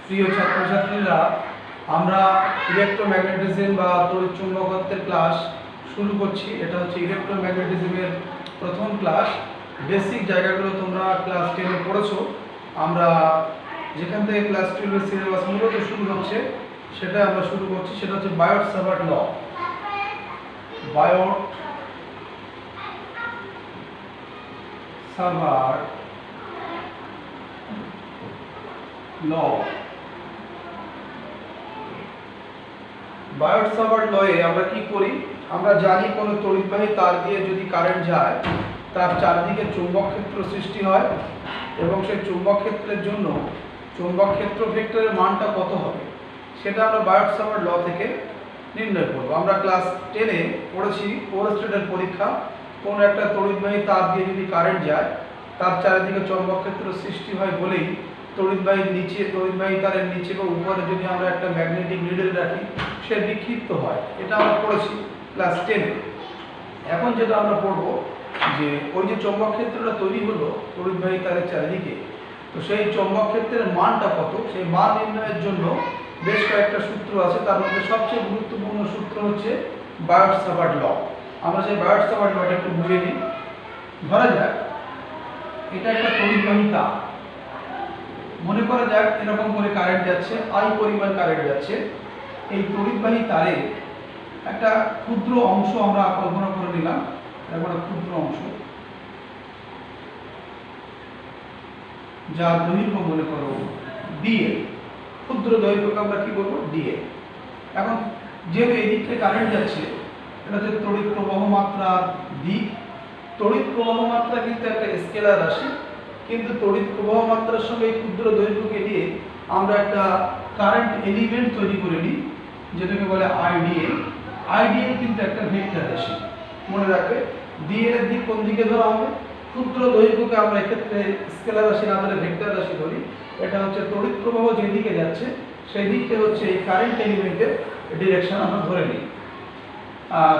প্রিয় ছাত্রছাত্রীরা, আমরা ইলেকট্রোম্যাগনেটিজম বা তড়িৎচুম্বকত্বের ক্লাস শুরু করছি। এটা হচ্ছে ইলেকট্রোম্যাগনেটিজমের প্রথম ক্লাস। বেসিক জায়গাগুলো তোমরা ক্লাস 10-এ পড়েছো। আমরা যেখান থেকে ক্লাস 12-এর সিলেবাস মূলত শুরু হচ্ছে সেটা আমরা শুরু করছি। সেটা হচ্ছে বায়োট-সাভার্ট ল। বায়োট-সাভার্ট ল। বায়োট-সাভার্ট লয়ে আমরা কি করি? আমরা জানি কোনো তড়িৎবাহী তার দিয়ে যদি কারেন্ট যায় তার চারদিকে চৌম্বক ক্ষেত্র সৃষ্টি হয় এবং সেই চৌম্বক ক্ষেত্রের জন্য চৌম্বক ক্ষেত্র ভেক্টরের মানটা কত হবে সেটা আমরা বায়োট-সাভার্ট ল থেকে নির্ণয় করব। আমরা ক্লাস 10-এ পড়েছি ওরস্টেডের পরীক্ষা, কোনো একটা তড়িৎবাহী তার দিয়ে যদি কারেন্ট যায় তার চারিদিকে চৌম্বক ক্ষেত্র সৃষ্টি হয় বলেই তড়িৎবাহী তারের নিচে বা উপরে যদি আমরা একটা ম্যাগনেটিক নিডল রাখি সে বিক্ষিপ্ত হয়। এটা আমরা পড়েছি ক্লাস 10-এ। এখন যেটা আমরা পড়ব যে ওই যে চৌম্বক ক্ষেত্রটা তৈরি হলো তড়িৎবাহী তারের চারিদিকে, তো সেই চৌম্বক ক্ষেত্রের মানটা কত সেই মান নির্ণয়ের জন্য বেশ কয়েকটা সূত্র আছে। তার মধ্যে সবচেয়ে গুরুত্বপূর্ণ সূত্র হচ্ছে বায়োট-সাভার্ট ল। আমরা সেই বায়োট-সাভার্ট লটা একটু বুঝে নিই। ধরা যাক এটা একটা তড়িৎবাহী তার। মনে করা যাক এরকম করে কারেন্ট যাচ্ছে, আই পরিমাণ কারেন্ট যাচ্ছে। এই তড়িৎবাহী তারে একটা ক্ষুদ্র অংশ আমরা কল্পনা করে নিলাম, একটা ক্ষুদ্র অংশ যার দৈর্ঘ্য মনে করো ডিএল। ক্ষুদ্র দৈর্ঘ্যকে আমরা কি বলবো? ডিএল। এখন যেহেতু এই দিক থেকে কারেন্ট যাচ্ছে, এটা হচ্ছে তড়িৎ প্রবাহ মাত্রার দিক। তড়িৎ প্রবাহ মাত্রা কিন্তু একটা স্কেলার রাশি, কিন্তু তড়িৎ প্রবাহ মাত্রার সঙ্গে এই ক্ষুদ্র দৈর্ঘ্যকে দিয়ে আমরা একটা কারেন্ট এলিমেন্ট তৈরি করে নিই যেটাকে বলে আইডিএল। আইডিএল কিন্তু একটা ভেক্টর রাশি। মনে রাখবে ডিএল এর দিক কোন দিকে ধরা হবে? ক্ষুদ্র দৈর্ঘ্যকে আমরা এক্ষেত্রে স্কেলার রাশি না ধরে ভেক্টর রাশি ধরি। এটা হচ্ছে তড়িৎ প্রবাহ যেদিকে যাচ্ছে সেই দিকটা হচ্ছে এই কারেন্ট এলিমেন্টের ডিরেকশন আমরা ধরে নিই।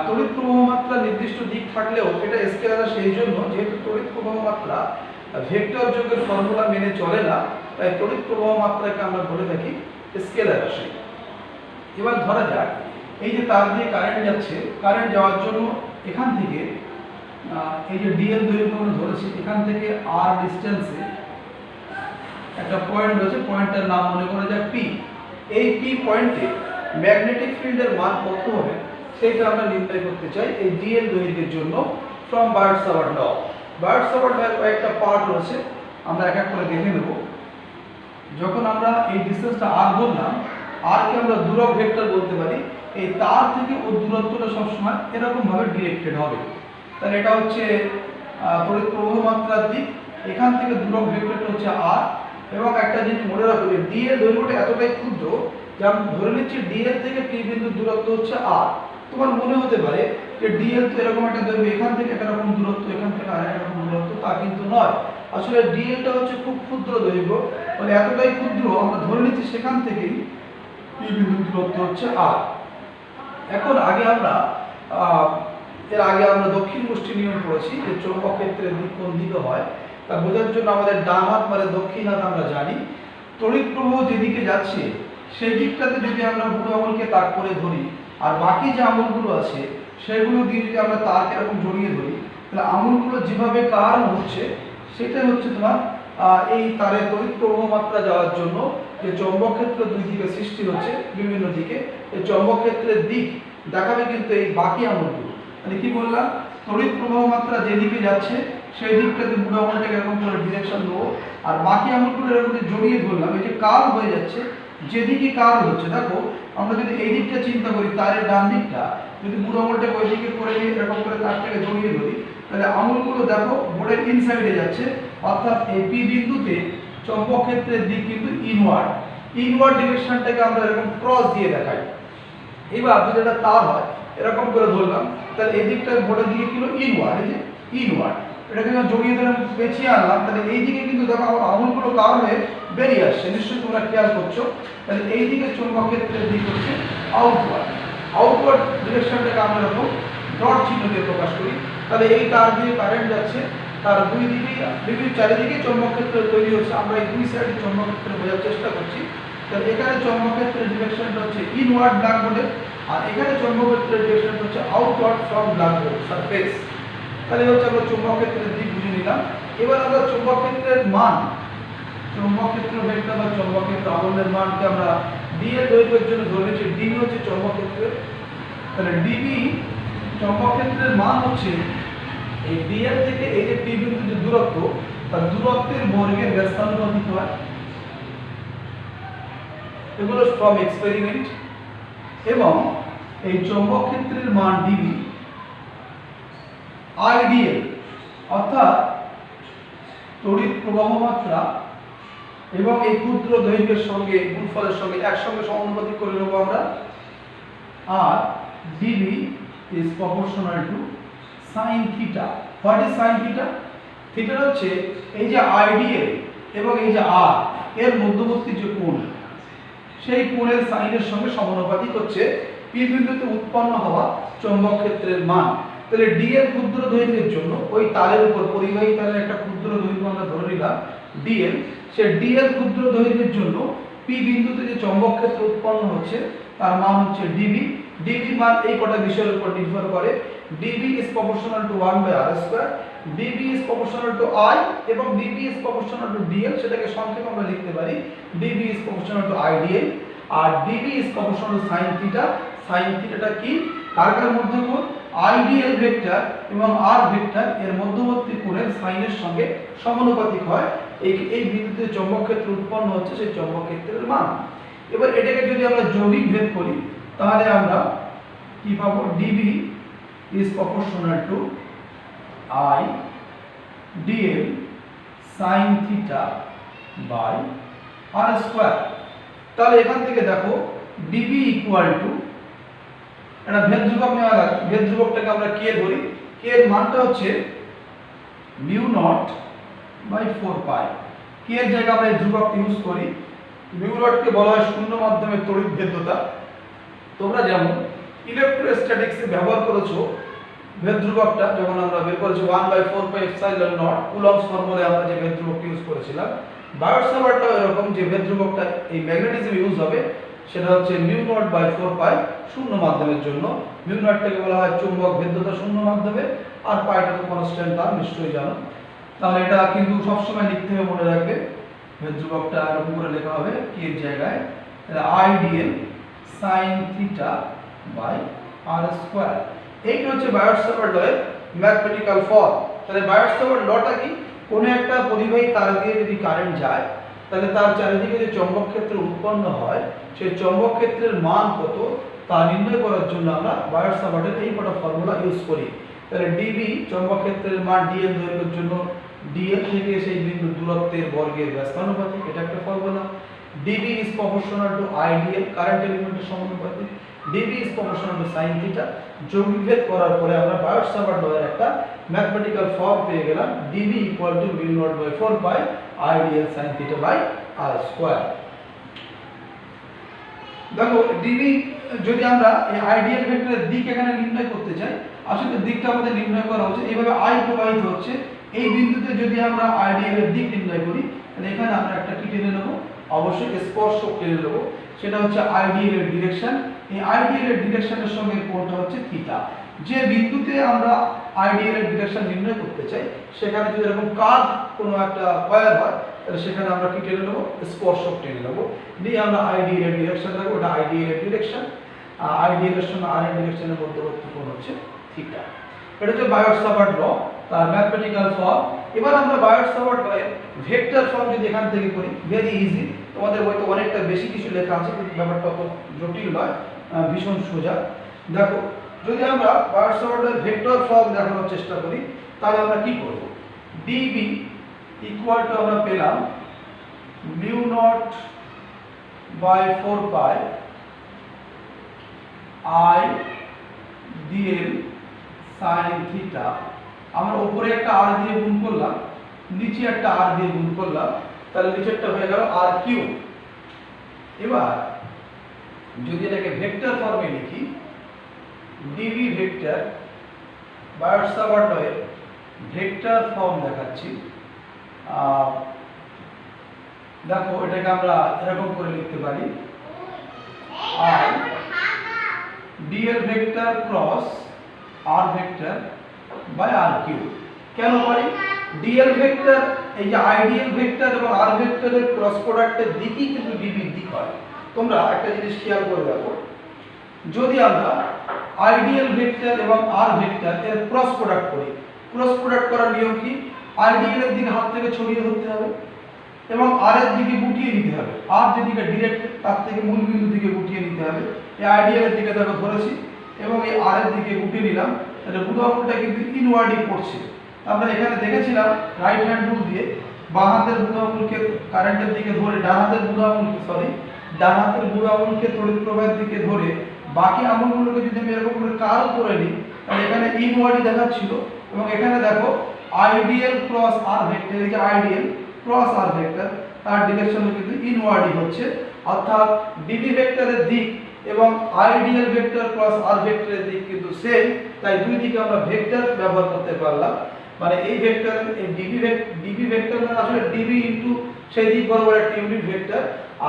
তড়িৎ প্রবাহ মাত্রা নির্দিষ্ট দিক থাকলেও এটা স্কেলার রাশি এই জন্য যেহেতু তড়িৎ প্রবাহ মাত্রা ভেক্টর যোগের ফর্মুলা মেনে চলে না, তাই তড়িৎ প্রবাহ মাত্রাকে আমরা বলে থাকি স্কেলার রাশি। এবার ধরা যাক এই যে তার দিয়ে কারেন্ট যাচ্ছে, কারেন্ট যাওয়ার জন্য এখান থেকে এই যে ডিএল দৈর্ঘ্য আমরা ধরেছি, এখান থেকে আর ডিস্টেন্সে একটা পয়েন্ট রয়েছে, পয়েন্টের নাম মনে করা যাক পি। এই পি পয়েন্টে ম্যাগনেটিক ফিল্ডের মান কত হবে সেটা আমরা নির্ণয় করতে চাই এই ডিএল দৈর্ঘ্যের জন্য ফ্রম বায়োট-সাভার্ট ল। বায়োট-সাভার্ট লয়ের কয়েকটা পার্ট রয়েছে, আমরা এক এক করে দেখে নেব। যখন আমরা এই ডিস্টেন্সটা আর ধরলাম, আর কে আমরা দূরক ভেক্টর বলতে পারি। এই তার থেকে ওর দূরত্বটা সবসময় এরকম ভাবে ডিরেক্টেড হবে। তাহলে এটা হচ্ছে তড়িৎ প্রবাহ মাত্রার দিক, এখান থেকে দূরক ভেক্টরটা হচ্ছে আর। এবং একটা জিনিস মনে রাখবে ডিএল দৈর্ঘ্যটা এতটাই ক্ষুদ্র যে আমি ধরে নিচ্ছি ডিএল থেকে পি বিন্দুর দূরত্ব হচ্ছে আর। তোমার মনে হতে পারে যে ডিএল তো এরকম একটা দৈর্ঘ্য, এখান থেকে এরকম দূরত্ব, এখান থেকে আর এরকম দূরত্ব, তা কিন্তু নয়। আসলে ডিএলটা হচ্ছে খুব ক্ষুদ্র দৈর্ঘ্য, মানে এতটাই ক্ষুদ্র আমরা ধরে নিচ্ছি সেখান থেকেই পি বিন্দুর দূরত্ব হচ্ছে আর। এখন এর আগে আমরা দক্ষিণ মুষ্টি নিয়ম পড়েছি যে চৌম্বক ক্ষেত্রের দিক কোন দিকে হয় তা বোঝার জন্য আমাদের ডান হাত মানে দক্ষিণ হাত আমরা জানি। তড়িৎ প্রবাহ যেদিকে যাচ্ছে সেই দিকটাতে যদি আমরা বুড়ো আঙুলকে তাক করে ধরি আর বাকি যে আঙুলগুলো আছে সেগুলো দিয়ে যদি আমরা তারকে এরকম জড়িয়ে ধরি, তাহলে আঙুলগুলো যেভাবে কার্ভ হচ্ছে সেটাই হচ্ছে তোমার এই তারের তড়িৎ প্রবাহ মাত্রা যাওয়ার জন্য যে চৌম্বক ক্ষেত্র দুই দিকে সৃষ্টি হচ্ছে বিভিন্ন দিকে, এই চৌম্বক ক্ষেত্রের দিক দেখাবে কিন্তু এই বাকি আঙুলগুলো। মানে কি বললাম? তড়িৎ প্রবাহ মাত্রা যেদিকে যাচ্ছে সেই দিকটাতে বুড়ো আঙুলটাকে এরকম করে ডিরেকশন দেবো আর বাকি আঙুলগুলো এরকম জড়িয়ে ধরলাম। এই যে কার্ভ হয়ে যাচ্ছে, যেদিকে কার্ভ হচ্ছে, দেখো আমরা যদি এই দিকটা চিন্তা করি তারের ডান দিকটা, যদি বুড়ো আঙুলটাকে ওই দিকে করে নিয়ে এরকম করে তারটাকে জড়িয়ে ধরি, তাহলে আঙুলগুলো দেখো বোর্ডের ইনসাইডে যাচ্ছে, অর্থাৎ এই পি বিন্দুতে চৌম্বক ক্ষেত্রের দিক কিন্তু ইনওয়ার্ড ডিরেকশনটাকে আমরা এরকম ক্রস দিয়ে দেখাই। এবার যদি এটা তার হয় এরকম করে ধরলাম, তাহলে এই দিকটা বোর্ডের দিকে ছিল ইনওয়ার্ড, এই যে ইনওয়ার্ড, এটাকে জড়িয়ে ধরে আমি পেঁচিয়ে আনলাম, তাহলে এই দিকে কিন্তু দেখো আমার আঙুলগুলো কারণে বেরিয়ে আসছে, নিশ্চয়ই তোমরা খেয়াল করছো। তাহলে এই দিকে চৌম্বক ক্ষেত্রের দিক হচ্ছে আউটওয়ার্ড ডিরেকশনটাকে আমরা এরকম ডট চিহ্ন দিয়ে প্রকাশ করি। তাহলে এই তার দিয়ে কারেন্ট যাচ্ছে, তার দুই দিকেই চারিদিকে চৌম্বক ক্ষেত্র তৈরি হচ্ছে। আমরা এই দুই সাইডে চৌম্বক ক্ষেত্র বোঝার চেষ্টা করছি। তাহলে এখানে চৌম্বক ক্ষেত্রের ডিরেকশনটা হচ্ছে ইনওয়ার্ড ব্ল্যাকবোর্ডে, আর এখানে চৌম্বক ক্ষেত্রের ডিরেকশনটা হচ্ছে আউটওয়ার্ড ফ্রম ব্ল্যাকবোর্ড সারফেস। তাহলে হচ্ছে আমরা চৌম্বক ক্ষেত্রের দিক বুঝে নিলাম। এবার আমরা চৌম্বক ক্ষেত্রের মান, চৌম্বক ক্ষেত্র ভেক্টর বা চৌম্বক ক্ষেত্র আবরণের মানকে আমরা ডি এর দৈর্ঘ্যের জন্য ধরে নিচ্ছি। ডিবি হচ্ছে চৌম্বক ক্ষেত্রের, তাহলে ডিবি চৌম্বক ক্ষেত্রের মান হচ্ছে এই ডি এর থেকে এই যে পি বিন্দুর যে দূরত্ব, তার দূরত্বের বর্গের ব্যস্তানুপাতিক হয়। এগুলো ফ্রম এক্সপেরিমেন্ট। এবং এই চৌম্বক ক্ষেত্রের মান ডিবি আইডিএল অর্থাৎ তড়িৎ প্রবাহ মাত্রা এবং এই ক্ষুদ্র দৈর্ঘ্যের সঙ্গে গুণফলের সঙ্গে একসঙ্গে সমানুপাতিক করে নেব আমরা। আর dB is proportional to sine theta. What is sine theta? Theta হচ্ছে এই যে আইডিএল এবং এই যে আর এর মধ্যবর্তী যে কোণ, সেই কোণের সাইনের সঙ্গে সমানুপাতিক হচ্ছে পি বিন্দুতে উৎপন্ন হওয়া চৌম্বক ক্ষেত্রের মান। তাহলে ডি এর ক্ষুদ্র দৈর্ঘ্যের জন্য ওই তারের উপর, পরিবাহী তারের একটা ক্ষুদ্র দৈর্ঘ্য আমরা ধরে নিলাম ডিএল, সে ডি এর ক্ষুদ্র দৈর্ঘ্যের জন্য পি বিন্দুতে যে চৌম্বক ক্ষেত্র উৎপন্ন হচ্ছে তার মান হচ্ছে ডিবি। ডিবি মান এই কটা বিষয়ের উপর নির্ভর করে। DB is proportional to 1/r square, dB is proportional to I এবং dB is proportional to dl. সেটাকে সংক্ষেপে আমরা লিখতে পারি dB is proportional to Idl. আর dB is proportional to sine theta. Sine থিটাটা কি? কার কার মধ্যে কোণ? আইডিএল ভেক্টর এবং আর ভেক্টর এর মধ্যবর্তী কোণের সাইনের সঙ্গে সমানুপাতিক হয়। এই বিন্দুতে চৌম্বক ক্ষেত্র উৎপন্ন হচ্ছে সেই চৌম্বক ক্ষেত্রের মান। এবার এটাকে যদি আমরা যৌগিক ভেদ করি তাহলে আমরা কি পাবো? DB is proportional to I dl sine theta by r square. তাহলে এখান থেকে দেখো ডিবি ইকুয়াল টু একটা ভেদ ধ্রুবক নেওয়া লাগবে। ভেদ ধ্রুবকটাকে আমরা কে ধরি, কে এর মানটা হচ্ছে মিউ নট বাই 4 পাই। কে এর জায়গায় আমরা এই ধ্রুবক ইউজ করি। মিউ নটকে বলা হয় শূন্য মাধ্যমের তড়িৎ ভেদ্যতা। তোমরা যেমন ইলেকট্রোস্ট্যাটিক্সে ব্যবহার করেছো ভেদ ধ্রুবকটা, যখন আমরা বের করেছি 1/4 পাই এপসাইলন নট, কুলম্বস ফর্মুলায় আমরা যে ভেদ ধ্রুবকটা ইউজ করেছিলাম, বায়োট সাভারটাও এরকম, যে ভেদ ধ্রুবকটা এই ম্যাগনেটিজম ইউজ হবে সেটা হচ্ছে মিউ নট বাই 4 পাই শূন্য মাধ্যমের জন্য। মিউ নটটাকে বলা হয় চুম্বক ভেদ্যতা শূন্য মাধ্যমে, আর পাইটা তো কনস্ট্যান্ট তার, নিশ্চয়ই জানো। তাহলে এটা কিন্তু সবসময় লিখতে হবে, মনে রাখবে। ভেদ ধ্রুবকটা এরকম করে লেখা হবে কি এর জায়গায়, তাহলে Idl sine theta by r square. এইটা হচ্ছে বায়োট সাভার্ট লয়ের ম্যাথমেটিক্যাল ফর্ম। তাহলে বায়োট সাভার্ট লটা কি? কোনো একটা পরিবাহী তার দিয়ে যদি কারেন্ট যায় তাহলে তার চারিদিকে যে চৌম্বক ক্ষেত্র উৎপন্ন হয় সেই চৌম্বক ক্ষেত্রের মান কত তা নির্ণয় করার জন্য আমরা বায়োট সাভার্টের এই কটা ফর্মুলা ইউজ করি। তাহলে ডিবি চৌম্বক ক্ষেত্রের মান ডিএল দৈর্ঘ্যের জন্য ডিএল থেকে সেই বিন্দু দূরত্বের বর্গের ব্যস্তানুপাতিক, এটা একটা formula. DB is proportional to IDL, current এলিমেন্টের সমানুপাতিক। DB is proportional to sine theta. যৌগিক ভেদ করার পরে আমরা বায়োট সাভার্ট লয়ের একটা ম্যাথমেটিক্যাল ফর্ম পেয়ে গেলাম, dB equal to mu not by 4 pi Idl sine theta by r square. দেখো ডিবি যদি আমরা এই আইডিয়াল ভেক্টরের দিক এখানে নির্ণয় করতে চাই, আসলে দিকটা আমাদের নির্ণয় করা হচ্ছে এইভাবে, আই প্রবাহিত হচ্ছে এই বিন্দুতে। যদি আমরা আইডিয়াল এর দিক নির্ণয় করি তাহলে এখানে আমরা একটা কি টেনে নেব, অবশ্যই স্পর্শক টেনে নেব, সেটা হচ্ছে আইডিয়াল এর ডিরেকশন। এই আইডিয়াল এর ডিরেকশনের সঙ্গে কোণটা হচ্ছে থিটা। যে বিন্দুতে আমরা আইডিয়াল এর ডিরেকশন নির্ণয় করতে চাই সেখানে যদি এরকম কার্ভ কোনো একটা ওয়্যার হয় তাহলে সেখানে আমরা কি টেনে নেব, স্পর্শক টেনে নেব, দিয়ে আমরা আইডিয়াল এর ডিরেকশন নেব। ওটা আইডিয়াল এর ডিরেকশন, আইডিয়াল এর সঙ্গে আর এর ডিরেকশনের মধ্যবর্তী কোণ হচ্ছে থিটা। এটা হচ্ছে বায়োট সাভার্ট ল, তার ম্যাথমেটিক্যাল ফর্ম। এবার আমরা বায়োট সাভার্ট লয়ের ভেক্টর ফর্ম যদি এখান থেকে করি, ভেরি ইজি। তোমাদের বইতে অনেকটা বেশি কিছু লেখা আছে কিন্তু ব্যাপারটা অত জটিল নয়, ভীষণ সোজা। দেখো যদি আমরা বায়োট সাভার্ট লয়ের ভেক্টর ফর্ম দেখানোর চেষ্টা করি তাহলে আমরা কি করব, ডিবি ইকুয়াল টু আমরা পেলাম mu not by 4 pi I dl sine theta. আমরা উপরে একটা আর দিয়ে গুণ করলাম, নিচে একটা আর দিয়ে গুণ করলাম, তাহলে নিচেরটা হয়ে গেল আর কিউ। এবার যদি এটাকে ভেক্টর ফর্মে লিখি, DB vector বায়োট Savart লয়ের vector form দেখাচ্ছি, দেখো এটাকে আমরা এরকম করে লিখতে পারি I dl vector cross r vector by r cube. কেন পারি? dl ভেক্টর, এই যে আইডিয়াল ভেক্টর এবং r ভেক্টরের ক্রস প্রোডাক্টের দিকই কিন্তু dv দিক হয়। তোমরা একটা জিনিস খেয়াল করে দেখো, যদি আমরা আইডিয়াল ভেক্টর এবং r ভেক্টর এর ক্রস প্রোডাক্ট করি, ক্রস প্রোডাক্ট করার নিয়ম কি? আইডিয়াল এর দিকে হাত থেকে ছড়িয়ে ধরতে হবে এবং r এর দিকে গুটিয়ে নিতে হবে। r যেদিকে ডাইরেক্ট তার থেকে মূল বিন্দু দিকে গুটিয়ে নিতে হবে। এই আইডিয়াল এর দিকে দেখো ধরেছি এবং এই r এর দিকে গুটিয়ে নিলাম, তাহলে বুড়ো আঙুলটা কিন্তু ইনওয়ার্ডই পড়ছে। আমরা এখানে দেখেছিলাম রাইট হ্যান্ড রুল দিয়ে বাঁ হাতের বুড়ো আঙুলকে কারেন্টের দিকে ধরে ডান হাতের বুড়ো আঙুলকে তড়িৎ প্রবাহের দিকে ধরে বাকি আঙুলগুলোকে যদি আমি এরকম করে কার্ল করে নিই, তাহলে এখানে ইনওয়ার্ডই দেখাচ্ছিল এবং এখানে দেখো আইডিয়াল ক্রস r ভেক্টর, এই যে আইডিয়াল ক্রস r ভেক্টর তার ডিরেকশন কিন্তু ইনওয়ার্ডই হচ্ছে, অর্থাৎ dv ভেক্টরের দিক এবং আইডিয়াল ভেক্টর ক্রস r ভেক্টরের দিক কিন্তু সেম। তাই দুই দিকে আমরা ভেক্টর ব্যবহার করতে পারলাম। মানে এই ভেক্টর, এই dv ভেক্টর মানে আসলে dv ইনটু সেই দিক বরাবর একটা ইউনিট ভেক্টর,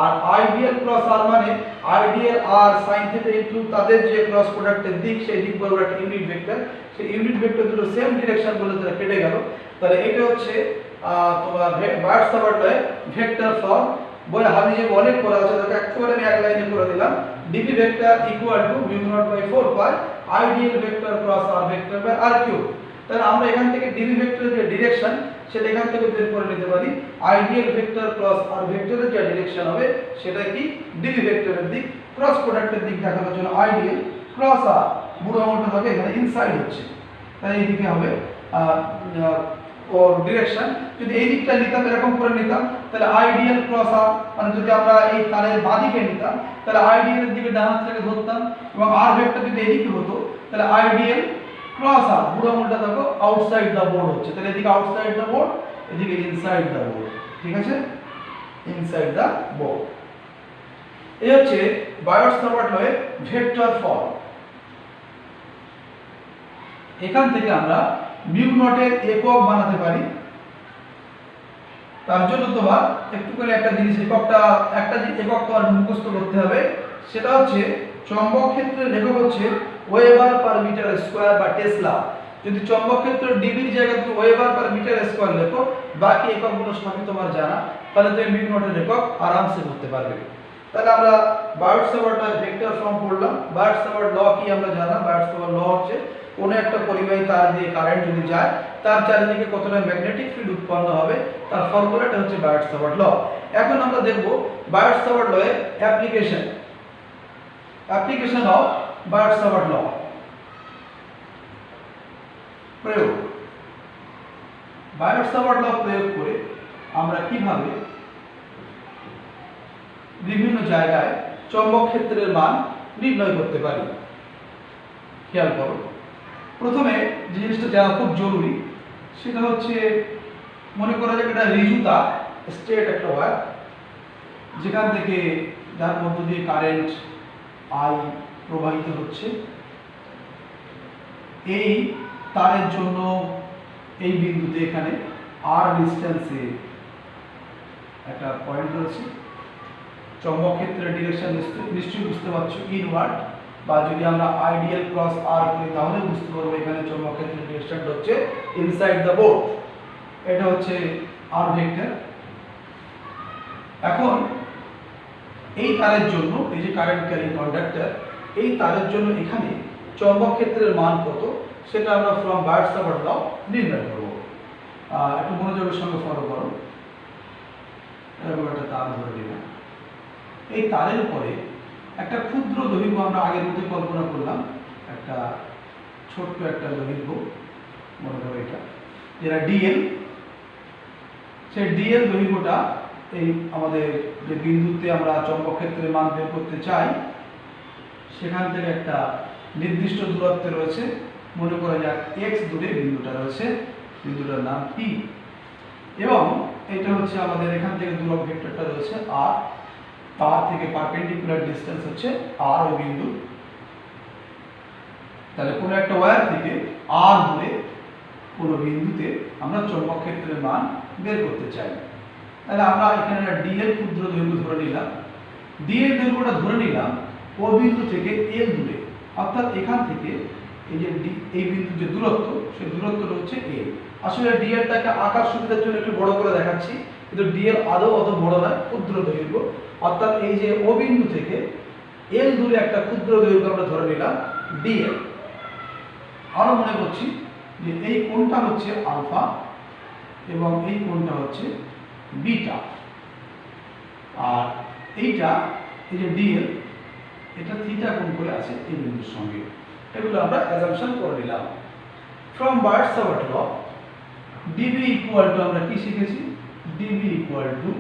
আর আইডিয়াল ক্রস r মানে ideal r sin theta into তাদের যে ক্রস প্রোডাক্টের দিক সেই দিক বরাবর একটা ইউনিট ভেক্টর। সেই ইউনিট ভেক্টর দুটো সেম ডিরেকশন বলে তারা কেটে গেল। তাহলে এটা হচ্ছে তোমার বার্ডস-সাভার্ট-লয় ভেক্টর ফর্ম। বই হাদিয়ে অনেক করা আছে, তাকে একেবারে আমি এক লাইনে করে দিলাম। dv vector equal to μ0/4 pi I dl vector cross r vector by r cube. তাহলে আমরা এখান থেকে dv ভেক্টরের যে ডিরেকশন সেটা এখান থেকে বের করে নিতে পারি। আইডিয়াল ভেক্টর ক্রস r ভেক্টরের যে ডিরেকশন হবে সেটা কি? dv ভেক্টরের দিক। ক্রস প্রোডাক্টের দিক দেখানোর জন্য আইডিয়াল ক্রস r বুড়ো আঙুলটা থাকে এখানে ইনসাইড হচ্ছে, তাই এই দিকে হবে ও ডিরেকশন। যদি এই দিকটা নিতাম, এরকম করে নিতাম, তাহলে আইডিয়াল ক্রস r মানে যদি আমরা এই তারের বাঁদিকে নিতাম তাহলে আইডিয়ালের দিকে ডান হাত থেকে ধরতাম এবং r ভেক্টর যদি এদিকে হতো তাহলে আইডিয়াল ক্রস r বুড়ো আঙুলটা দেখো আউটসাইড দা বোর্ড হচ্ছে, তাহলে এদিকে আউটসাইড দা বোর্ড, এদিকে ইনসাইড দা বোর্ড। ঠিক আছে, ইনসাইড দা বোর্ড। এই হচ্ছে বার্ডস-সাভার্ট-লয়ের ভেক্টর ফর্ম। এখান থেকে আমরা মিউ নটের একক বানাতে পারি। তার জন্য তোমার একটু করে একটা জিনিস একক তোমার মুখস্থ করতে হবে, সেটা হচ্ছে চৌম্বক ক্ষেত্রের একক হচ্ছে ওয়েবার পার মিটার স্কয়ার বা টেসলা। যদি চৌম্বক ক্ষেত্র ডিবির জায়গায় তুমি ওয়েবার পার মিটার স্কয়ার লেখো, বাকি এককগুলো সবই তোমার জানা, তাহলে তুমি মিউ নটের একক আরামসে করতে পারবে। তাহলে আমরা বার্ডস-সাভার্ট-লয় ভেক্টর ফর্ম পড়লাম। বার্ডস-সাভার্ট ল কি আমরা জানলাম। বার্ডস-সাভার্ট ল হচ্ছে কোনো একটা পরিবাহী তার দিয়ে কারেন্ট যদি যায় তার চারিদিকে কতটা ম্যাগনেটিক ফিল্ড উৎপন্ন হবে, তার ফর্মুলাটা হচ্ছে বার্ডস-সাভার্ট ল। এখন আমরা দেখব বার্ডস-সাভার্ট লয়ের অ্যাপ্লিকেশন অফ বার্ডস-সাভার্ট ল। প্রয়োগ। বার্ডস-সাভার্ট ল প্রয়োগ করে আমরা কিভাবে বিভিন্ন জায়গায় চৌম্বক ক্ষেত্রের মান নির্ণয় করতে পারি। খেয়াল করো, প্রথমে যে জিনিসটা জানা খুব জরুরি সেটা হচ্ছে, মনে করা যাক এটা রিজু তার, স্ট্রেট একটা ওয়্যার, যেখান থেকে যার মধ্য দিয়ে কারেন্ট আই প্রবাহিত হচ্ছে। এই তারের জন্য এই বিন্দুতে এখানে আর ডিস্টেন্সে একটা পয়েন্ট রয়েছে। চৌম্বক ক্ষেত্রের ডিরেকশন নিশ্চয়ই বুঝতে পারছো, ইনওয়ার্ড, বা যদি আমরা আইডিয়াল ক্রস r করি তাহলে বুঝতে পারবো এখানে চৌম্বক ক্ষেত্রের ডিরেকশনটা হচ্ছে ইনসাইড দা বোর্ড। এটা হচ্ছে r ভেক্টর। এখন এই তারের জন্য, এই যে কারেন্ট ক্যারিং কন্ডাক্টর, এই তারের জন্য এখানে চৌম্বক ক্ষেত্রের মান কত সেটা আমরা ফ্রম বার্ডস-সাভার্ট ল নির্ণয় করব। একটু মনোযোগের সঙ্গে ফলো করো। এরকম একটা তার ধরে নিলাম, এই তারের উপরে একটা ক্ষুদ্র দৈর্ঘ্য আমরা আগের মধ্যে কল্পনা করলাম, একটা ছোট্ট একটা দৈর্ঘ্য, মনে করো এটা যেটা ডিএল। সেই ডিএল দৈর্ঘ্যটা এই আমাদের যে বিন্দুতে আমরা চৌম্বক ক্ষেত্রের মান বের করতে চাই সেখান থেকে একটা নির্দিষ্ট দূরত্বে রয়েছে, মনে করা যাক এক্স দূরে বিন্দুটা রয়েছে, বিন্দুটার নাম পি, এবং এটা হচ্ছে আমাদের এখান থেকে দূরত্ব ভেক্টরটা রয়েছে আর, তার থেকে পারপেন্ডিকুলার ডিসটেন্স হচ্ছে আর ওই বিন্দু। তাহলে কোনো একটা ওয়্যার থেকে আর দূরে কোনো বিন্দুতে আমরা চৌম্বক ক্ষেত্রের মান বের করতে চাই। তাহলে আমরা এখানে একটা ডি এর ক্ষুদ্র দৈর্ঘ্য ধরে নিলাম, ডি এর দৈর্ঘ্যটা ধরে নিলাম ও বিন্দু থেকে এল দূরে, অর্থাৎ এখান থেকে এই যে ডি, এই বিন্দুর যে দূরত্ব সেই দূরত্বটা হচ্ছে এল। আসলে ডি এরটাকে আকার সুবিধার জন্য একটু বড় করে দেখাচ্ছি, কিন্তু ডি এর আদৌ অত বড় নয়, ক্ষুদ্র দৈর্ঘ্য। অর্থাৎ এই যে ও বিন্দু থেকে এল দূরে একটা ক্ষুদ্র দৈর্ঘ্য আমরা ধরে নিলাম ডি এল। আমরা মনে করছি যে এই কোণটা হচ্ছে আলফা এবং এই কোণটা হচ্ছে বিটা, আর এইটা এই যে ডিএল এটা থিটা কোণ করে আছে এই বিন্দুর সঙ্গে। এগুলো আমরা অ্যাজাম্পশন করে নিলাম। From Biot Savart law dB equal to, আমরা কি শিখেছি, dB equal to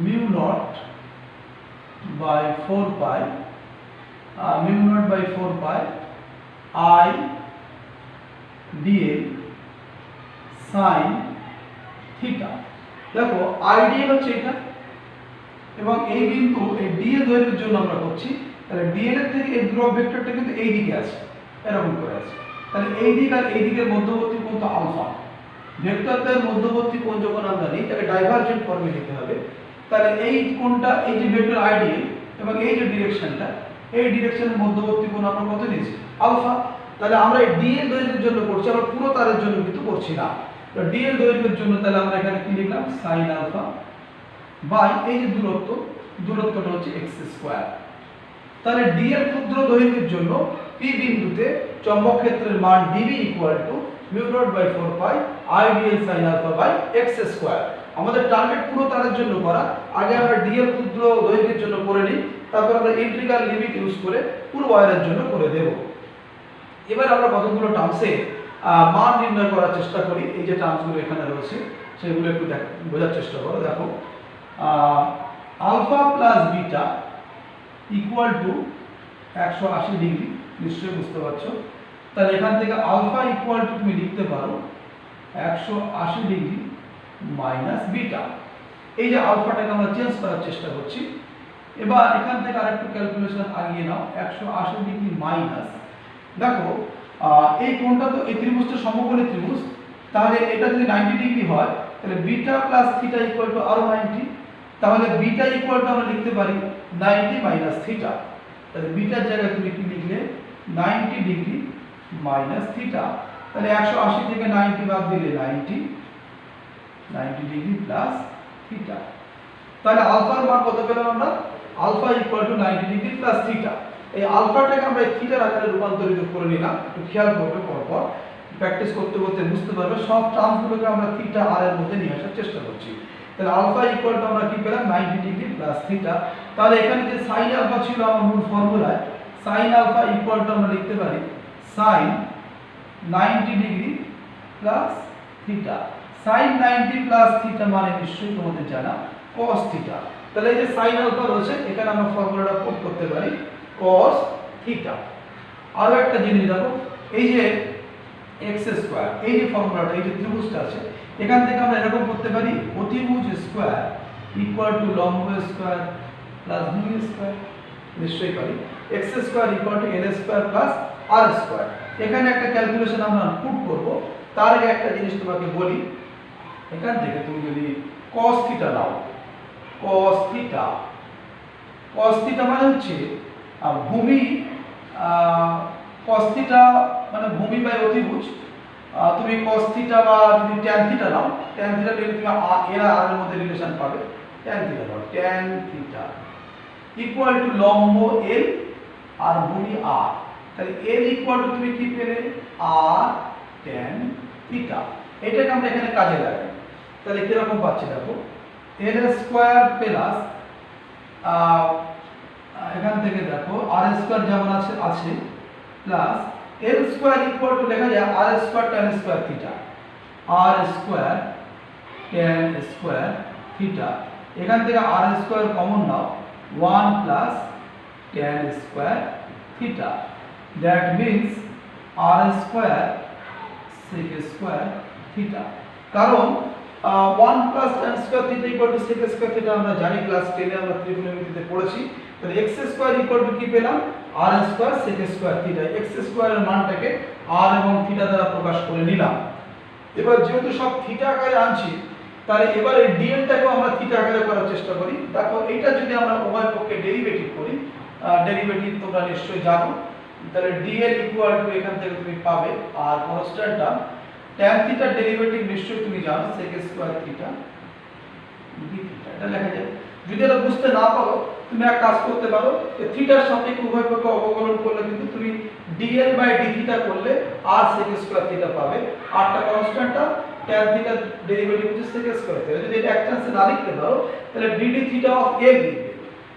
mu not by 4 pi, mu not by 4 pi I dl sine theta. দেখো আইডিএল হচ্ছে এটা এবং এই বিন্দু এই ডিএল দৈর্ঘ্যের জন্য আমরা করছি, তাহলে ডিএল এর থেকে এই ধ্রুবক ভেক্টরটা কিন্তু এই দিকে আছে, এরকম করে আছে। তাহলে এই দিক আর এই দিকের মধ্যবর্তী কোণ তো আলফা। ভেক্টরদের মধ্যবর্তী কোণ যখন আমরা নিই তাকে ডাইভারজেন্ট ফর্মে নিতে হবে। তাহলে এই কোণটা, এই যে ভেক্টর আইডিএল এবং এই যে ডিরেকশনটা, এই ডিরেকশনের মধ্যবর্তী কোণ আমরা কত নিয়েছি, আলফা। তাহলে আমরা এই ডিএল দৈর্ঘ্যের জন্য করছি, আমরা পুরো তারের জন্য কিন্তু করছি না। তো ডিএল দৈর্ঘ্যের জন্য তাহলে আমরা এখানে কি লিখলাম, সাইন আলফা বাই এই যে দূরত্বটা হচ্ছে এক্স স্কয়ার। তাহলে ডিএল ক্ষুদ্র দৈর্ঘ্যের জন্য পি বিন্দুতে চৌম্বক ক্ষেত্রের মান dB equal to mu not by 4 pi I dl sine alpha by x square. আমাদের টার্গেট পুরো তারের জন্য করা, আগে আমরা ডিএল ক্ষুদ্র দৈর্ঘ্যের জন্য করে নিই, তারপর আমরা ইন্টিগ্রাল লিমিট ইউজ করে পুরো ওয়্যারের জন্য করে দেব। এবার আমরা কতগুলো টার্মসে মান নির্ণয় করার চেষ্টা করি। এই যে টার্মসগুলো এখানে রয়েছে সেগুলো একটু বোঝার চেষ্টা করো। দেখো alpha plus beta equal to 180 degree, নিশ্চয়ই বুঝতে পারছো। তাহলে এখান থেকে আলফা ইকুয়াল টু তুমি লিখতে পারো 180 ডিগ্রি মাইনাস বিটা। এই যে আলফাটাকে আমরা চেঞ্জ করার চেষ্টা করছি। এবার এখান থেকে আরেকটু ক্যালকুলেশন আগিয়ে নাও, 180 ডিগ্রি মাইনাস, দেখো এই কোণটা তো এই ত্রিভুজটা সমকোণী ত্রিভুজ, তাহলে এটা যদি 90 ডিগ্রি হয় তাহলে beta plus theta equal to আরো 90। তাহলে বিটা ইকুয়াল টু আমরা লিখতে পারি 90 মাইনাস থিটা। তাহলে বিটার জায়গায় তুমি কি লিখলে 90 ডিগ্রি মাইনাস থিটা। তাহলে 180 থেকে 90 বাদ দিলে 90 ডিগ্রি প্লাস থিটা। তাহলে আলফার মান কত পেলাম আমরা, alpha equal to 90 degree plus theta. এই আলফাটাকে আমরা থিটার আকারে রূপান্তরিত করে নিলাম। একটু খেয়াল করবে, পরপর প্র্যাকটিস করতে করতে বুঝতে পারবে। সব টার্মসগুলোকে আমরা থিটা আর এর মধ্যে নিয়ে আসার চেষ্টা করছি। তাহলে আলফা ইকুয়াল টু আমরা কি পেলাম, 90 ডিগ্রি প্লাস থিটা। তাহলে এখানে যে সাইন আলফা ছিল আমার মূল ফর্মুলায়, সাইন আলফা ইকুয়াল টু আমরা লিখতে পারি sine 90 degree plus theta. Sine 90 plus theta মানে নিশ্চয়ই তোমাদের জানা cos থিটা। তাহলে এই যে সাইন আলফা রয়েছে এখানে আমরা ফর্মুলাটা পুট করতে পারি cos থিটা। আরো একটা জিনিস দেখো, এই যে x স্কয়ার, এই যে ফর্মুলাটা, এই যে ত্রিভুজটা আছে, এখান থেকে আমরা এরকম করতে পারি অতিভুজ স্কয়ার ইকুয়াল টু লম্ব স্কয়ার প্লাস ভূমি স্কয়ার, নিশ্চয়ই পারি। x square equal two l square plus r square. এখানে একটা ক্যালকুলেশন আমরা পুট করব। তার আগে একটা জিনিস তোমাকে বলি, এখান থেকে তুমি যদি cos থিটা নাও, cos থিটা মানে হচ্ছে ভূমি, cos থিটা মানে ভূমি বাই অতিভুজ। তুমি cos থিটা বা যদি tan থিটা নাও, tan থিটা নিলে তুমি এর আর এর মধ্যে রিলেশন পাবে, tan theta now, tan theta equal to লম্ব l আর ভূমি r। তাহলে l ইকুয়াল টু তুমি কি পেলে, r tan থিটা। এটাকে আমরা এখানে কাজে লাগাই। তাহলে কি রকম পাচ্ছি দেখো, l স্কয়ার প্লাস এখান থেকে দেখো r স্কয়ার যেমন আছে plus l square equal two লেখা যায় r square tan square theta, r square tan square theta. এখান থেকে r square common now, 1 plus tan square theta. That means r square sec square theta. কারণ 1 plus tan square theta equal to sec square theta আমরা জানি, class 10 এ আমরা ত্রিকোণমিতিতে পড়েছি। তাহলে x square equal two কি পেলাম, r square sec square theta. x square এর মানটাকে r এবং থিটা দ্বারা প্রকাশ করে নিলাম। এবার যেহেতু সব থিটা আকারে আনছি, তাহলে এবার এই ডিএলটাকেও আমরা থিটা আকারে করার চেষ্টা করি। দেখো এইটা যদি আমরা উভয় পক্ষে ডেরিভেটিভ করি, ডেরিভেটিভ তোমরা নিশ্চয়ই জানো, তাহলে ডিএল ইকুয়াল টু এখান থেকে তুমি পাবে আর কনস্ট্যান্টটা tan থিটার ডেরিভেটিভ নিশ্চয়ই তুমি জানো sec square theta D theta, এটা লেখা যায়। যদি এটা বুঝতে না পারো তুমি এক কাজ করতে পারো, থিটার সাপেক্ষে উভয় পক্ষে অবকলন করলে কিন্তু তুমি dl বাই d থিটা করলে r sec স্কয়ার থিটা পাবে। আরটা কনস্ট্যান্টটা tan থিটার ডেরিভেটিভ হচ্ছে sec স্কয়ার থিটা। যদি এটা এক চান্সে না লিখতে পারো তাহলে dd থিটা অফ a লিখবে,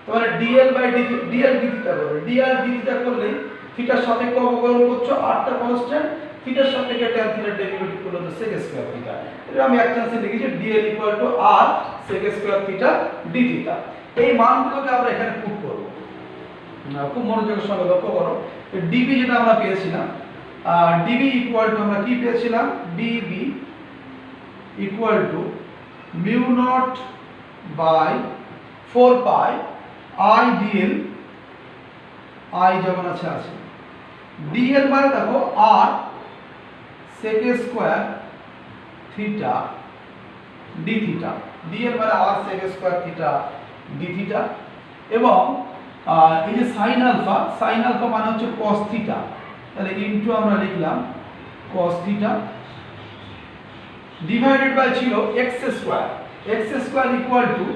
তাহলে dl by dl d theta করবে। dl d থিটা করলে থিটার সাপেক্ষে অবকলন করছো, আরটা কনস্ট্যান্ট, থিটার সাপেক্ষে tan থিটার ডেরিভেটিভ করলে তো sec স্কয়ার থিটা। এটা আমি এক চান্সে লিখেছি dl equal to r sec square theta d theta. এই মানগুলোকে আমরা এখানে পুট করব। খুব মনোযোগের সঙ্গে লক্ষ্য করো, db যেটা আমরা পেয়েছিলাম, db ইকুয়াল টু আমরা কি পেয়েছিলাম, db equal to mu not by 4 pi i dl, i যেমন আছে আছে, dl মানে দেখো r sec square theta d theta, dl মানে r sec square theta d theta, এবং এই যে sin আলফা মানে হচ্ছে cos থিটা, তাহলে ইনটু আমরা লিখলাম cos থিটা ডিভাইডেড বাই ছিল x square equal to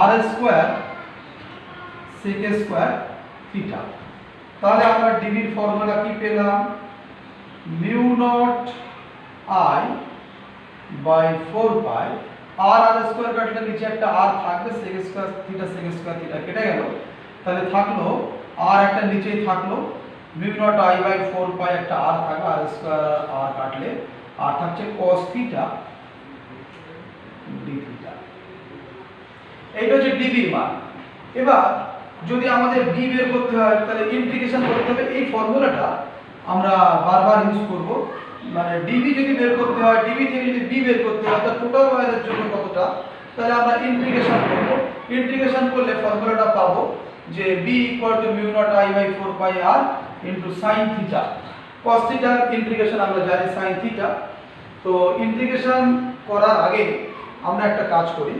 r square sec square theta. তাহলে আমরা dv এর ফর্মুলা কি পেলাম, mu naught i by 4 pi r square কাটলে নিচে একটা r থাকবে, sec স্কয়ার থিটা কেটে গেল, তাহলে থাকলো r একটা নিচেই থাকলো, মিউ নট i বাই 4 পাই একটা r থাকবে, r স্কয়ার r কাটলে আর থাকছে cos থিটা d থিটা। এইটা হচ্ছে dv মান। এবার যদি আমাদের b বের করতে হয় তাহলে ইন্টিগ্রেশন করতে হবে। এই ফর্মুলাটা আমরা বারবার ইউজ করব, মানে dv যদি বের করতে হয়, dv থেকে যদি b বের করতে হয় তাহলে টোটাল ওয়ারের জন্য কতটা, তাহলে আমরা ইন্টিগ্রেশন করব। ইন্টিগ্রেশন করলে ফর্মুলাটা পাবো যে b equal to mu naught i by 4 pi r into sin theta. cos থিটার ইন্টিগ্রেশন আমরা জানি sin থিটা। তো ইন্টিগ্রেশন করার আগে আমরা একটা কাজ করি,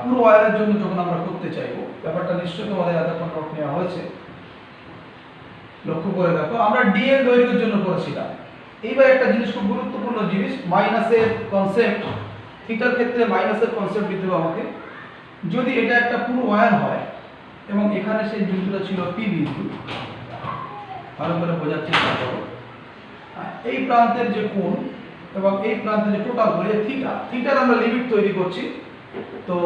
পুরো ওয়ারের জন্য যখন আমরা করতে চাইবো, ব্যাপারটা নিশ্চয়ই তোমাদের এতক্ষণ নোট নেওয়া হয়েছে, লক্ষ্য করে দেখো আমরা dl দৈর্ঘ্যের জন্য করেছিলাম। এইবার একটা জিনিস খুব গুরুত্বপূর্ণ জিনিস, মাইনাসের কনসেপ্ট, থিটার ক্ষেত্রে মাইনাসের কনসেপ্ট দিতে হবে আমাকে। যদি এটা একটা পুরো ওয়্যার হয় এবং এখানে সেই বিন্দুটা ছিল p বিন্দু, ভালো করে বোঝার চেষ্টা করো, এই প্রান্তের যে কোণ এবং এই প্রান্তের যে টোটাল কোণ থিটার আমরা লিমিট তৈরি করছি। তো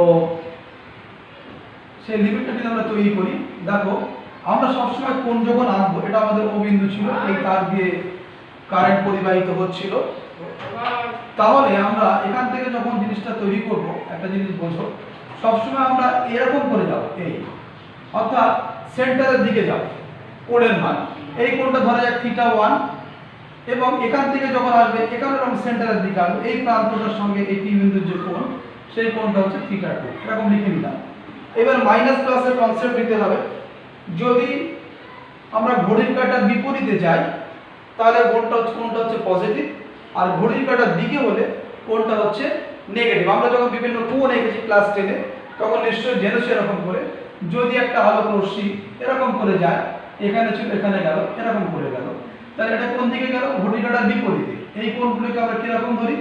সেই লিমিটটা যদি আমরা তৈরি করি, দেখো আমরা সবসময় কোণ যখন আঁকবো, এটা আমাদের ও বিন্দু ছিল, এই তার দিয়ে কারেন্ট পরিবাহিত হচ্ছিল, তাহলে আমরা এখান থেকে যখন জিনিসটা তৈরি করব, একটা জিনিস বোঝো, সবসময় আমরা এরকম করে যাব, এই অর্থাৎ সেন্টারের দিকে যাব কোণের মান। এই কোণটা ধরা যাক থিটা 1, এবং এখান থেকে যখন আসবে এখানে আমরা সেন্টারের দিকে আসবো, এই প্রান্তটার সঙ্গে এই পি বিন্দুর যে কোণ, সেই কোণটা হচ্ছে থিটা 2, এরকম লিখে নিলাম। এবার মাইনাস প্লাসের কনসেপ্ট দিতে হবে। যদি আমরা ঘড়ির কাঁটার বিপরীতে যাই তাহলে কোণটা হচ্ছে পজিটিভ, আর ঘড়ির কাঁটার দিকে হলে কোণটা হচ্ছে নেগেটিভ। আমরা যখন বিভিন্ন কোণ এঁকেছি ক্লাস 10-এ তখন নিশ্চয়ই জেনেছি এরকম করে, যদি একটা আলোক রশ্মি এরকম করে যায়, এখানে ছিল এখানে গেল, এরকম করে গেল, তাহলে এটা কোন দিকে গেল, ঘড়ির কাঁটার বিপরীতে। এই কোণগুলোকে আমরা কিরকম ধরি,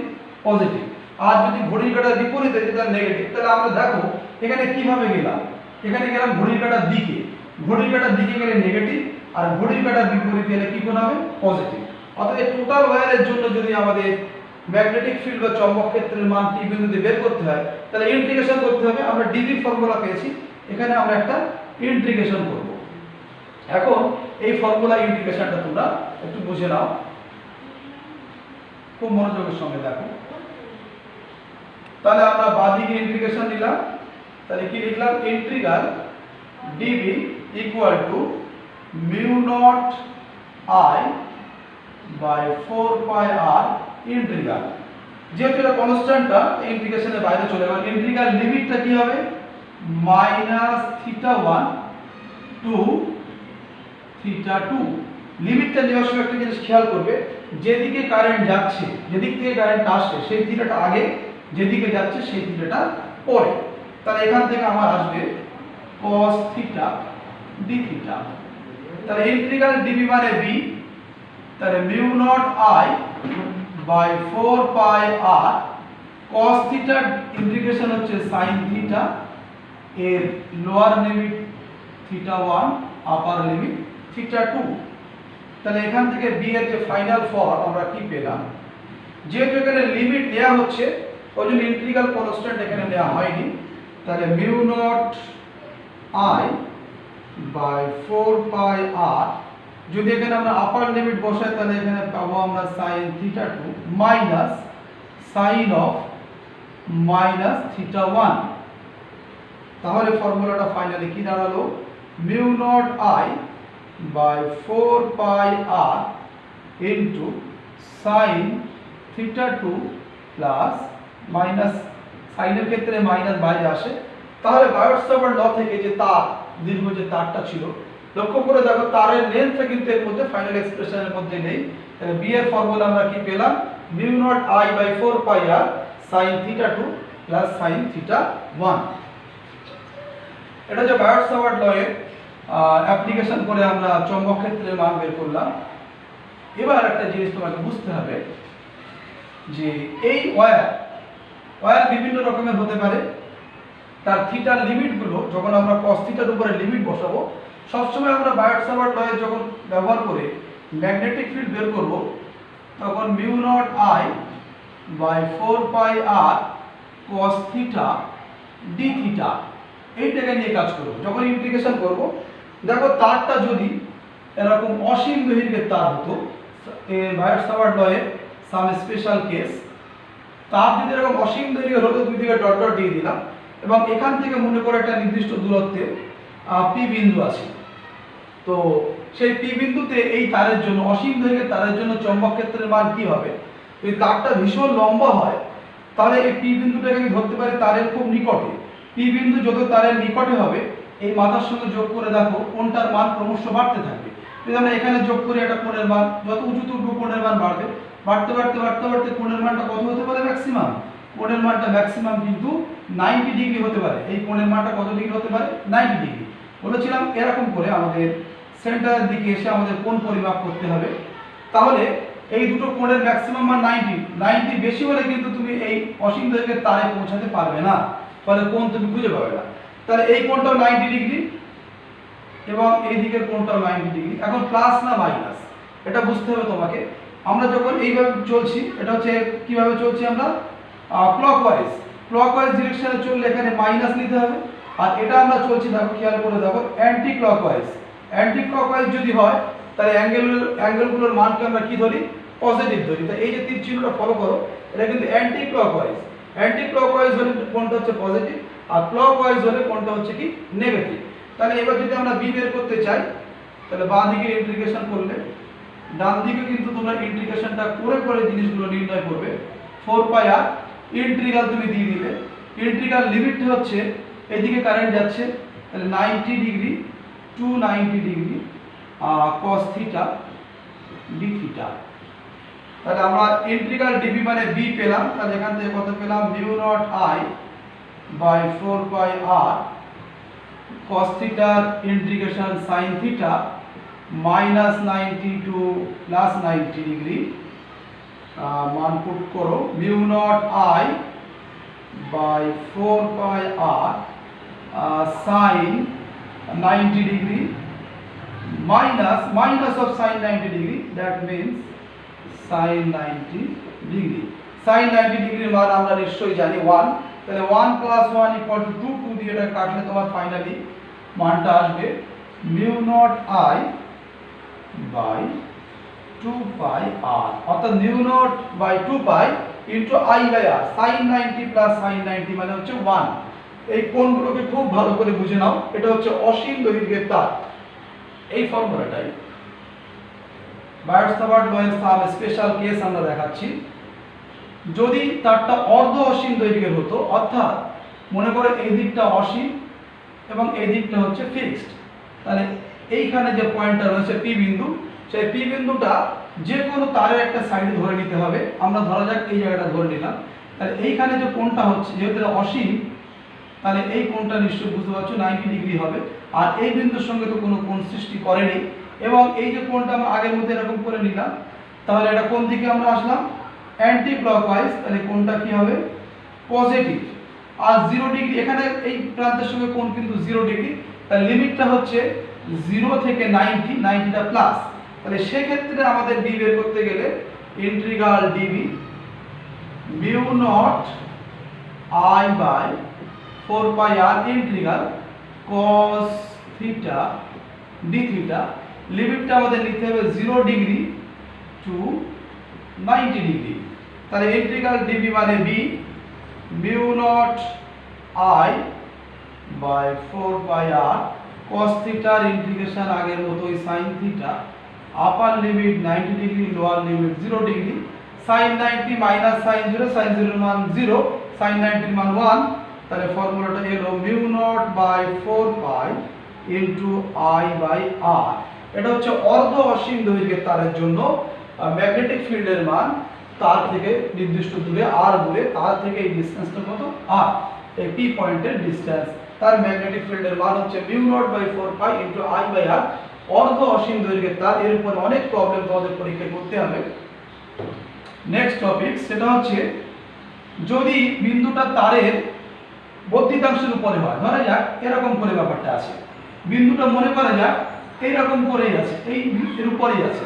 পজিটিভ। আর যদি ঘড়ির কাঁটার বিপরীতে যেটা নেগেটিভ, তাহলে আমরা দেখো এখানে কিভাবে গেলাম, এখানে গেলাম ঘড়ির কাঁটার দিকে, ঘড়ির কাঁটার দিকে গেলে নেগেটিভ, আর ঘড়ির কাঁটার বিপরীতে গেলে কি কোণ হবে, পজিটিভ। অর্থাৎ এই টোটাল ওয়্যারের জন্য যদি আমাদের ম্যাগনেটিক ফিল্ড বা চৌম্বক ক্ষেত্রের মান টি বিন্দুতে বের করতে হয়, তাহলে ইন্টিগ্রেশন করতে হবে। আমরা ডিবি ফর্মুলা পেয়েছি, এখানে আমরা একটা ইন্টিগ্রেশন করব। এখন এই ফর্মুলা ইন্টিগ্রেশনটা তোমরা একটু বুঝে নাও, খুব মনোযোগের সঙ্গে দেখো। তাহলে আমরা বাঁদিকে ইন্টিগ্রেশন নিলাম, তাহলে কি লিখলাম, integral dB equal to mu not I by 4 pi R integral. যেহেতু এটা কনস্ট্যান্টটা ইন্টিগ্রেশনের বাইরে চলে গেল, ইন্টিগ্রাল লিমিটটা কি হবে, মাইনাস থিটা 1 টু থিটা 2। লিমিটটা নেওয়ার সময় একটা জিনিস খেয়াল করবে, যেদিকে কারেন্ট যাচ্ছে, যেদিক থেকে কারেন্ট আসছে সেই থিটাটা আগে যেদিকে যাচ্ছে সেই থিটাটা পরে। তাহলে এখান থেকে আমার আসবে cos থিটা ডি থিটা। তাহলে ইন্টিগ্রাল ডিবি মানে বি, তাহলে mu not I by 4 pi R cos theta integration হচ্ছে sin থিটা, এর lower limit theta 1 upper limit theta 2। তাহলে এখান থেকে বি এর যে ফাইনাল ফর্ম আমরা কি পেলাম, যেহেতু এখানে লিমিট দেওয়া হচ্ছে ওই জন্য ইন্টিগ্রাল কনস্ট্যান্ট এখানে দেওয়া হয়নি। তাহলে mu not I by 4 pi আর, যদি এখানে আমরা আপার লিমিট বসাই তাহলে এখানে পাবো আমরা sin theta 2 minus sin of minus theta 1। তাহলে ফর্মুলাটা ফাইনালি কি দাঁড়ালো, mu not I by 4 pi r into sin theta 2 plus minus, সাইনের ক্ষেত্রে মাইনাস বাইরে আসে। তাহলে বায়োট-সাভার্ট ল থেকে যে তার দীর্ঘ যে তারটা ছিল, লক্ষ্য করে দেখো তারের লেন্থটা কিন্তু এর মধ্যে ফাইনাল এক্সপ্রেশনের মধ্যে নেই। তাহলে বি এর ফর্মুলা আমরা কি পেলাম, mu not I by 4 pi r sin theta 2 plus sin theta 1। এটা যে বায়োট-সাভার্ট ল এর অ্যাপ্লিকেশন করে আমরা চৌম্বক ক্ষেত্রের মান বের করলাম। এবার একটা জিনিস তোমাকে বুঝতে হবে যে এই ওয়্যার বিভিন্ন রকমের হতে পারে। তার থিটার লিমিটগুলো যখন আমরা cos থিটার উপরে লিমিট বসাবো, সবসময় আমরা বায়োট-সাভার্ট ল যখন ব্যবহার করে ম্যাগনেটিক ফিল্ড বের করব, তখন mu not I by 4 pi R cos theta D theta এইটাকে নিয়ে কাজ করব। যখন ইন্টিগ্রেশন করব, দেখো তারটা যদি এরকম অসীম দৈর্ঘ্যের তার হতো, বায়োট-সাভার্ট ল এর সাম স্পেশাল কেস, তার যদি এরকম অসীম দৈর্ঘ্যের হতো, দুই দিকে ডট ডট দিয়ে দিলাম এবং এখান থেকে মনে করে একটা নির্দিষ্ট দূরত্বে পি বিন্দু আছে। তো সেই পি বিন্দুতে এই তারের জন্য, অসীম দৈর্ঘ্যের তারের জন্য চৌম্বক ক্ষেত্রের মান কি হবে, যদি তারটা ভীষণ লম্বা হয় তাহলে এই পি বিন্দুটাকে আমি ধরতে পারি তারের খুব নিকটে। পি বিন্দু যত তারের নিকটে হবে, এই মাথার সঙ্গে যোগ করে দেখো কোণটার মান ক্রমশ বাড়তে থাকবে। যদি আমরা এখানে যোগ করি একটা কোণের মান, যত উঁচুতে উঠবো কোণের মান বাড়বে, বাড়তে বাড়তে বাড়তে বাড়তে কোণের মানটা কত হতে পারে, ম্যাক্সিমাম। কোণের মানটা ম্যাক্সিমাম কিন্তু 90 ডিগ্রি হতে পারে। এই কোণের মানটা কত ডিগ্রি হতে পারে, 90 ডিগ্রি। বলেছিলাম এরকম করে আমাদের সেন্টারের দিকে এসে আমাদের কোণ পরিমাপ করতে হবে। তাহলে এই দুটো কোণের ম্যাক্সিমাম মান 90 বেশি হলে কিন্তু তুমি এই অসীম দৈর্ঘ্যের তারে পৌঁছাতে পারবে না, ফলে কোণ তুমি খুঁজে পাবে না। তাহলে এই কোণটাও 90 ডিগ্রি এবং এই দিকের কোণটাও 90 ডিগ্রি। এখন প্লাস না মাইনাস এটা বুঝতে হবে তোমাকে। আমরা যখন এইভাবে চলছি, এটা হচ্ছে কিভাবে চলছি আমরা, ক্লকওয়াইজ ডিরেকশনে চললে এখানে মাইনাস নিতে হবে। আর এটা আমরা চলছি, দেখো খেয়াল করে দেখো, অ্যান্টি ক্লকওয়াইজ যদি হয় তাহলে অ্যাঙ্গেলগুলোর মানকে আমরা কি ধরি, পজিটিভ ধরি। তাই এই যে তীর চিহ্নটা ফলো করো, এটা কিন্তু অ্যান্টি ক্লকওয়াইজ হলে কোণটা হচ্ছে পজিটিভ, আর ক্লকওয়াইজ হলে কোণটা হচ্ছে কি নেগেটিভ। তাহলে এবার যদি আমরা বি বের করতে চাই, তাহলে বাঁ দিকে ইন্টিগ্রেশন করলে, ডান দিকে কিন্তু তোমরা ইন্টিগ্রেশনটা করে করে জিনিসগুলো নির্ণয় করবে। 4 পাই আর ইন্টিগ্রাল তুমি দিয়ে দিলে, ইন্টিগ্রাল লিমিটটা হচ্ছে এদিকে কারেন্ট যাচ্ছে, তাহলে 90 degree to 90 degree cos theta D theta. তাহলে আমরা ইন্টিগ্রাল ডিবি মানে বি পেলাম। তাহলে এখান থেকে কত পেলাম, mu not I by 4 pi R cos থিটার integration sin theta minus 90 to plus 90 degree, মান পুট করো, mu not I by 4 pi r sin 90 degree minus of sin 90 degree, that means sin 90 degree। sin 90 ডিগ্রির মান আমরা নিশ্চয়ই জানি 1। তাহলে 1 plus 1 equal to 2, 2 দিয়ে এটা কাটলে তোমার ফাইনালি মানটা আসবে mu not I by 2 pi r, অর্থাৎ mu not by 2 pi into I by r. sin 90 plus sin 90 মানে হচ্ছে 1। এই কোণগুলোকে খুব ভালো করে বুঝে নাও, এটা হচ্ছে অসীম দৈর্ঘ্যের তার। এই ফর্মুলাটাই বায়োট-সাভার্ট ল এর সাম স্পেশাল কেস আমরা দেখাচ্ছি। যদি তারটা অর্ধ অসীম দৈর্ঘ্যের হতো, অর্থাৎ মনে করে এই দিকটা অসীম এবং এই দিকটা হচ্ছে ফিক্সড, তাহলে এইখানে যে পয়েন্টটা রয়েছে পি বিন্দু, সেই পি বিন্দুটা যে কোনো তারের একটা সাইডে ধরে নিতে হবে। আমরা ধরা যাক এই জায়গাটা ধরে নিলাম, তাহলে এইখানে যে কোণটা হচ্ছে যেহেতু এটা অসীম, তাহলে এই কোণটা নিশ্চয়ই বুঝতে পারছো 90 ডিগ্রি হবে। আর এই বিন্দুর সঙ্গে তো কোনো কোণ সৃষ্টি করেনি, এবং এই যে কোণটা আমরা আগের মধ্যে এরকম করে নিলাম, তাহলে এটা কোন দিকে আমরা আসলাম, অ্যান্টি ক্লকওয়াইজ, তাহলে কোণটা কি হবে, পজিটিভ। আর 0 ডিগ্রি এখানে এই প্রান্তের সঙ্গে কোণ কিন্তু 0 ডিগ্রি, তাহলে লিমিটটা হচ্ছে 0 থেকে 90, 90টা প্লাস। তাহলে সেক্ষেত্রে আমাদের ডি বের করতে গেলে integral dB mu not I by 4 pi R integral cos theta D theta, লিমিটটা আমাদের নিতে হবে 0 ডিগ্রি টু 90 ডিগ্রি। তাহলে ইন্টিগ্রাল ডিবি মানে B mu not I by 4 pi R cos থিটার ইন্টিগ্রেশন আগের মতোই sin theta, upper limit 90 degree, lower limit 0 degree, sin 90 minus sin 0, sin 0 এর মান 0, sin 90 এর মান 1। তাহলে ফর্মুলাটা এলো mu not by 4 pi into I by R. এটা হচ্ছে অর্ধ অসীম দৈর্ঘ্যের তারের জন্য ম্যাগনেটিক ফিল্ডের মান তার থেকে নির্দিষ্ট দূরে আর দূরে, তার থেকে এই ডিসটেন্সটা কত, আর এই পি পয়েন্টের ডিসটেন্স, তার ম্যাগনেটিক ফিল্ডের মান হচ্ছে mu not by 4 pi into I by R, অর্ধ অসীম দৈর্ঘ্যের তার। এর উপর অনেক প্রবলেম তোমাদের পরীক্ষায় করতে হবে। নেক্সট টপিক, সেটা হচ্ছে যদি বিন্দুটা তারের বর্ধিতাংশের উপরে হয়, ধরা যাক এরকম করে ব্যাপারটা আছে, বিন্দুটা মনে করা যাক এইরকম করেই আছে, এই এর উপরেই আছে,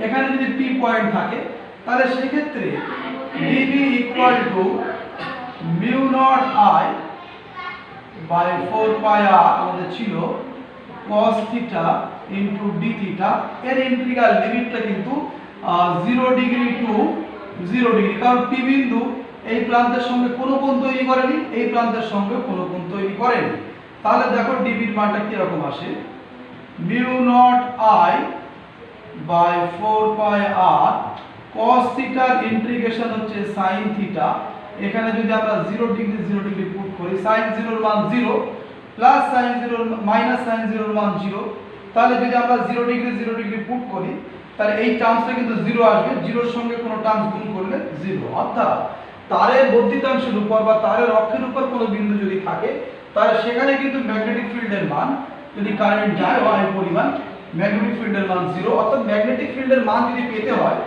এখানে যদি পি পয়েন্ট থাকে, তাহলে সেক্ষেত্রে DB equal to mu not I by 4 pi r আমাদের ছিল cos theta into d theta, এর ইন্টিগ্রাল লিমিটটা কিন্তু 0 ডিগ্রি টু 0 ডিগ্রি, কারণ পি বিন্দু এই প্রান্তের সঙ্গে কোনো কোণ তৈরি করেনি, এই প্রান্তের সঙ্গে কোনো কোণ তৈরি করেনি। তাহলে দেখো ডিবির মানটা কি রকম আসে, mu not I by 4 pi R cos থিটার ইন্টিগ্রেশন হচ্ছে sin থিটা, এখানে যদি আমরা 0 ডিগ্রি পুট করি, sin 0 এর মান 0 প্লাস sin 0 মাইনাস sin 0 এর মান 0, তাহলে যদি আমরা 0 ডিগ্রি পুট করি, তাহলে এই টার্মসটা কিন্তু 0 আসবে, 0 এর সঙ্গে কোনো টার্মস গুণ করলে 0। অর্থাৎ তারের বর্ধিতাংশের উপর বা তারের অক্ষের উপর কোনো বিন্দু যদি থাকে, তাহলে সেখানে কিন্তু ম্যাগনেটিক ফিল্ডের মান, যদি কারেন্ট যায় y পরিমাণ, ম্যাগনেটিক ফিল্ডের মান 0। অর্থাৎ ম্যাগনেটিক ফিল্ডের মান যদি পেতে হয়,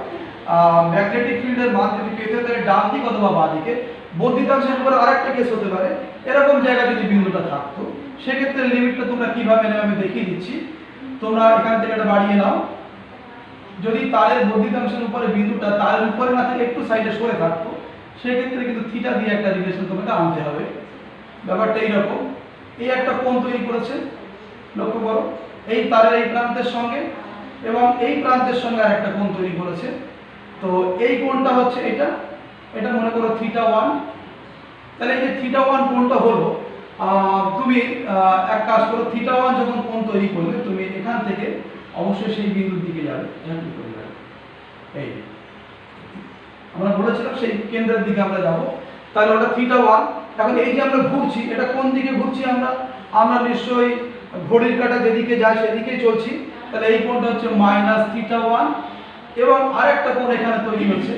তাহলে ডান দিক অথবা বাঁ দিকে, বর্ধিতাংশের উপর আরেকটা কেস হতে পারে, এরকম জায়গায় যদি বিন্দুটা থাকতো, সেক্ষেত্রে লিমিটটা তোমরা কিভাবে নেবে আমি দেখিয়ে দিচ্ছি। তোমরা এখান থেকে এটা বাড়িয়ে নাও, যদি তারের বর্ধিতাংশের উপরে বিন্দুটা তারের উপরে না থেকে একটু সাইডে সরে থাকতো, সেক্ষেত্রে কিন্তু থিটা দিয়ে একটা রিলেশন তোমাকে আনতে হবে। ব্যাপারটা এইরকম, এই একটা কোণ তৈরি করেছে, লক্ষ্য করো, এই তারের এই প্রান্তের সঙ্গে এবং এই প্রান্তের সঙ্গে আরেকটা কোণ তৈরি করেছে। তো এই কোণটা হচ্ছে এটা, এটা মনে করো থিটা 1। তাহলে এই যে থিটা 1 কোণটা হলো, তুমি এক কাজ করো, থিটা 1 যখন কোণ তৈরি করবে, তুমি এখান থেকে অবশ্যই সেই বিন্দুর দিকে যাবে, এই আমরা বলেছিলাম সেই কেন্দ্রের দিকে আমরা যাব, তাহলে ওটা থিটা 1। এখন এই যে আমরা ঘুরছি, এটা কোন দিকে ঘুরছি, আমরা নিশ্চয়ই ঘড়ির কাঁটা যেদিকে যায় সেদিকেই চলছি, তাহলে এই কোণটা হচ্ছে মাইনাস থিটা 1, এবং আরেকটা কোণ এখানে তৈরি হচ্ছে,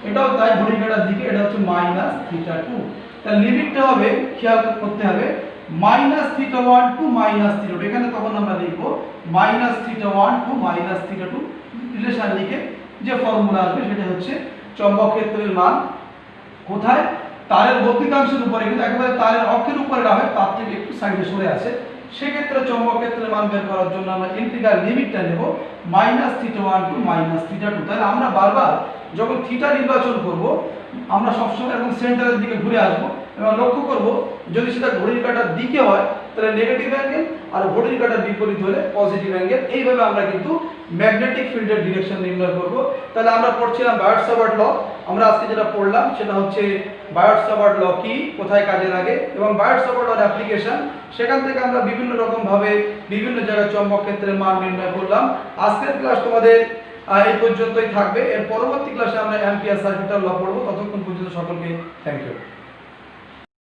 এটাও তাই ঘড়ির কাঁটার দিকে, এটা হচ্ছে মাইনাস থিটা 2। তাহলে লিমিটটা হবে, খেয়াল করতে হবে, minus theta 1 to minus theta 2, এখানে তখন আমরা লিখবো minus theta 1 to minus theta 2, relation লিখে যে ফর্মুলা আসবে সেটা হচ্ছে চৌম্বক ক্ষেত্রের মান কোথায়, তারের বর্ধিতাংশের উপরে, কিন্তু একেবারে তারের অক্ষের উপরে না হয়, তার থেকে একটু সাইডে সরে আছে, সেক্ষেত্রে চৌম্বক ক্ষেত্রের মান বের করার জন্য আমরা ইন্টিগ্রাল লিমিটটা নেব minus theta 1 to minus theta 2। তাহলে আমরা বারবার যখন থিটা নির্বাচন করব, আমরা সবসময় এখন সেন্টারের দিকে ঘুরে আসবো এবং লক্ষ্য করব, যদি সেটা ঘড়ির কাঁটার দিকে হয় তাহলে নেগেটিভ অ্যাঙ্গেল, আর ঘড়ির কাঁটার বিপরীত হলে পজিটিভ অ্যাঙ্গেল। এইভাবে আমরা কিন্তু ম্যাগনেটিক ফিল্ডের ডিরেকশন নির্ণয় করব। তাহলে আমরা পড়ছিলাম বায়ট-সাভার্ট ল, আমরা আজকে যেটা পড়লাম সেটা হচ্ছে বায়ট-সাভার্ট ল কি, কোথায় কাজে লাগে, এবং বায়ট-সাভার্ট লর অ্যাপ্লিকেশন, সেখান থেকে আমরা বিভিন্ন রকম ভাবে বিভিন্ন জায়গায় চৌম্বক ক্ষেত্রের মান নির্ণয় করলাম। আজকের ক্লাস তোমাদের এই পর্যন্তই থাকবে। এর পরবর্তী ক্লাসে আমরা অ্যাম্পিয়ার সার্কিটের ল পড়ব। ততক্ষণ পর্যন্ত সকলকে থ্যাংক ইউ।